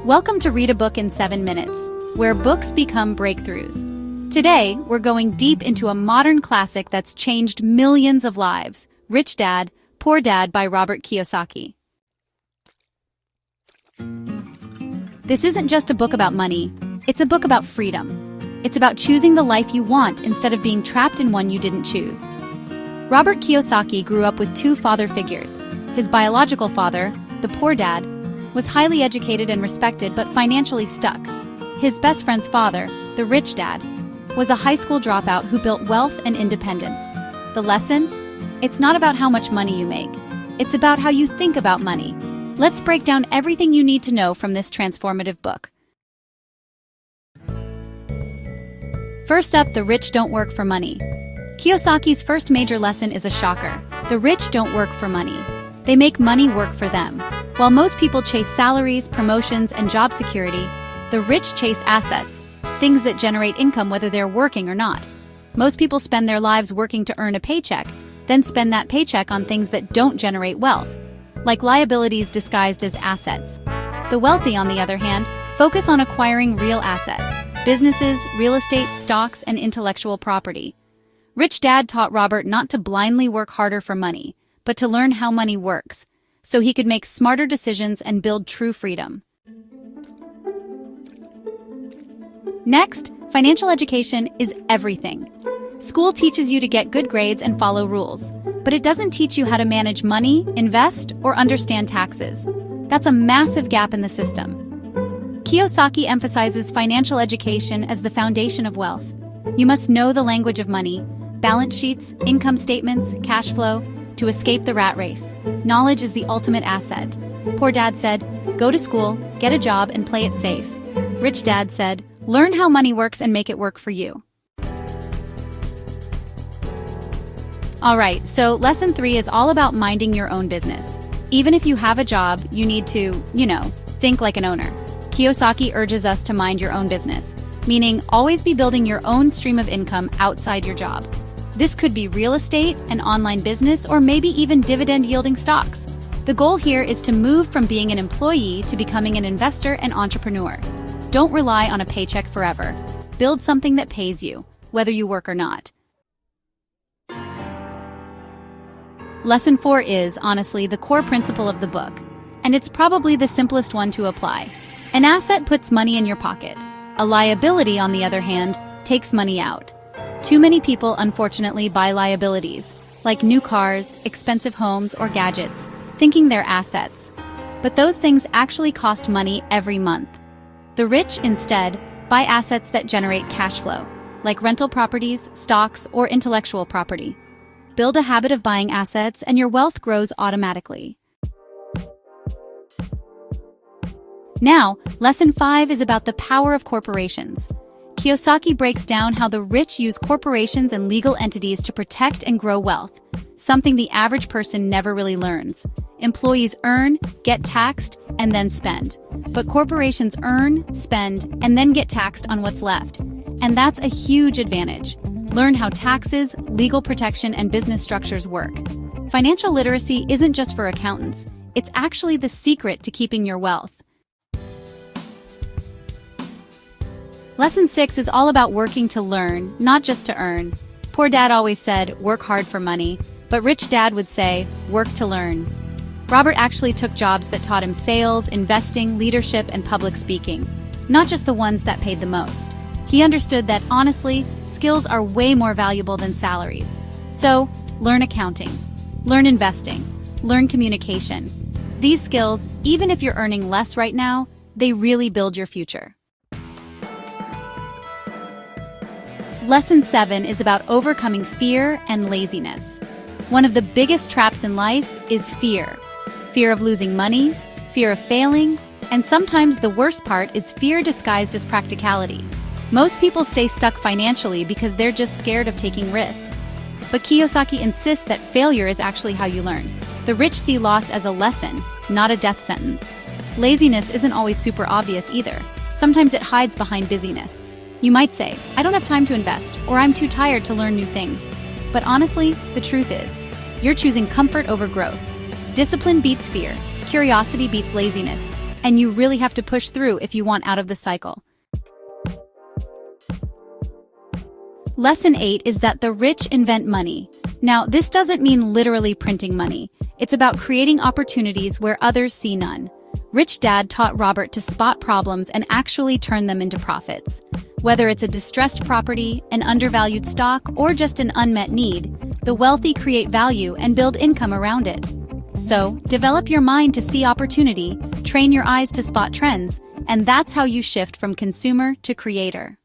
Welcome to Read a Book in 7 Minutes, where books become breakthroughs. Today, we're going deep into a modern classic that's changed millions of lives, Rich Dad, Poor Dad by Robert Kiyosaki. This isn't just a book about money, it's a book about freedom. It's about choosing the life you want instead of being trapped in one you didn't choose. Robert Kiyosaki grew up with two father figures. His biological father, the poor dad, was highly educated and respected but financially stuck. His best friend's father, the rich dad, was a high school dropout who built wealth and independence. The lesson? It's not about how much money you make. It's about how you think about money. Let's break down everything you need to know from this transformative book. First up, the rich don't work for money. Kiyosaki's first major lesson is a shocker. The rich don't work for money. They make money work for them. While most people chase salaries, promotions, and job security, the rich chase assets, things that generate income whether they're working or not. Most people spend their lives working to earn a paycheck, then spend that paycheck on things that don't generate wealth, like liabilities disguised as assets. The wealthy, on the other hand, focus on acquiring real assets, businesses, real estate, stocks, and intellectual property. Rich Dad taught Robert not to blindly work harder for money, but to learn how money works, so he could make smarter decisions and build true freedom. Next, financial education is everything. School teaches you to get good grades and follow rules, but it doesn't teach you how to manage money, invest, or understand taxes. That's a massive gap in the system. Kiyosaki emphasizes financial education as the foundation of wealth. You must know the language of money, balance sheets, income statements, cash flow, to escape the rat race. Knowledge is the ultimate asset. Poor Dad said, go to school, get a job, and play it safe. Rich Dad said, learn how money works and make it work for you. Alright, so lesson 3 is all about minding your own business. Even if you have a job, you need to, think like an owner. Kiyosaki urges us to mind your own business, meaning always be building your own stream of income outside your job. This could be real estate, an online business, or maybe even dividend-yielding stocks. The goal here is to move from being an employee to becoming an investor and entrepreneur. Don't rely on a paycheck forever. Build something that pays you, whether you work or not. Lesson 4 is, honestly, the core principle of the book, and it's probably the simplest one to apply. An asset puts money in your pocket. A liability, on the other hand, takes money out. Too many people, unfortunately, buy liabilities, like new cars, expensive homes, or gadgets, thinking they're assets. But those things actually cost money every month. The rich, instead, buy assets that generate cash flow, like rental properties, stocks, or intellectual property. Build a habit of buying assets and your wealth grows automatically. Now, lesson 5 is about the power of corporations. Kiyosaki breaks down how the rich use corporations and legal entities to protect and grow wealth, something the average person never really learns. Employees earn, get taxed, and then spend. But corporations earn, spend, and then get taxed on what's left. And that's a huge advantage. Learn how taxes, legal protection, and business structures work. Financial literacy isn't just for accountants. It's actually the secret to keeping your wealth. Lesson 6 is all about working to learn, not just to earn. Poor Dad always said, work hard for money, but Rich Dad would say, work to learn. Robert actually took jobs that taught him sales, investing, leadership, and public speaking, not just the ones that paid the most. He understood that, honestly, skills are way more valuable than salaries. So, learn accounting, learn investing, learn communication. These skills, even if you're earning less right now, they really build your future. Lesson 7 is about overcoming fear and laziness. One of the biggest traps in life is fear. Fear of losing money, fear of failing, and sometimes the worst part is fear disguised as practicality. Most people stay stuck financially because they're just scared of taking risks. But Kiyosaki insists that failure is actually how you learn. The rich see loss as a lesson, not a death sentence. Laziness isn't always super obvious either. Sometimes it hides behind busyness. You might say, I don't have time to invest, or I'm too tired to learn new things. But honestly, the truth is, you're choosing comfort over growth. Discipline beats fear, curiosity beats laziness, and you really have to push through if you want out of the cycle. Lesson 8 is that the rich invent money. Now, this doesn't mean literally printing money. It's about creating opportunities where others see none. Rich Dad taught Robert to spot problems and actually turn them into profits. Whether it's a distressed property, an undervalued stock, or just an unmet need, the wealthy create value and build income around it. So, develop your mind to see opportunity, train your eyes to spot trends, and that's how you shift from consumer to creator.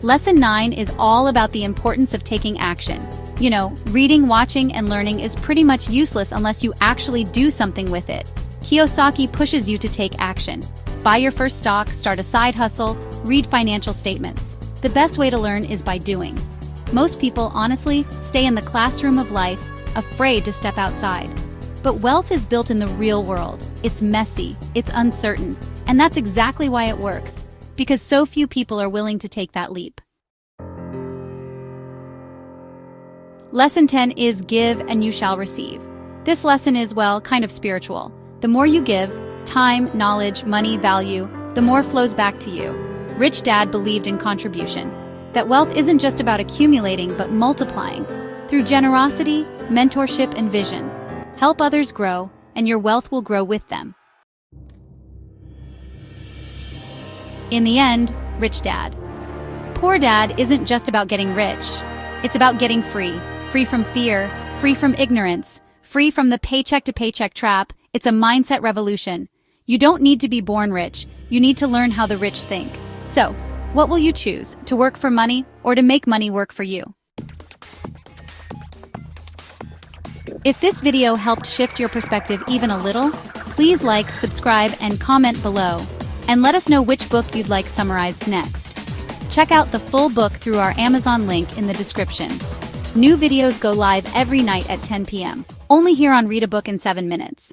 Lesson 9 is all about the importance of taking action. You know, reading, watching, and learning is pretty much useless unless you actually do something with it. Kiyosaki pushes you to take action. Buy your first stock, start a side hustle, read financial statements. The best way to learn is by doing. Most people, honestly, stay in the classroom of life, afraid to step outside. But wealth is built in the real world. It's messy, it's uncertain, and that's exactly why it works. Because so few people are willing to take that leap. Lesson 10 is give and you shall receive. This lesson is, well, kind of spiritual. The more you give, time, knowledge, money, value, the more flows back to you. Rich Dad believed in contribution. That wealth isn't just about accumulating, but multiplying. Through generosity, mentorship, and vision. Help others grow, and your wealth will grow with them. In the end, Rich Dad. Poor Dad isn't just about getting rich. It's about getting free. Free from fear, free from ignorance, free from the paycheck-to-paycheck trap. It's a mindset revolution. You don't need to be born rich. You need to learn how the rich think. So, what will you choose? To work for money or to make money work for you? If this video helped shift your perspective even a little, please like, subscribe, and comment below. And let us know which book you'd like summarized next. Check out the full book through our Amazon link in the description. New videos go live every night at 10 p.m. only here on Read a Book in 7 Minutes.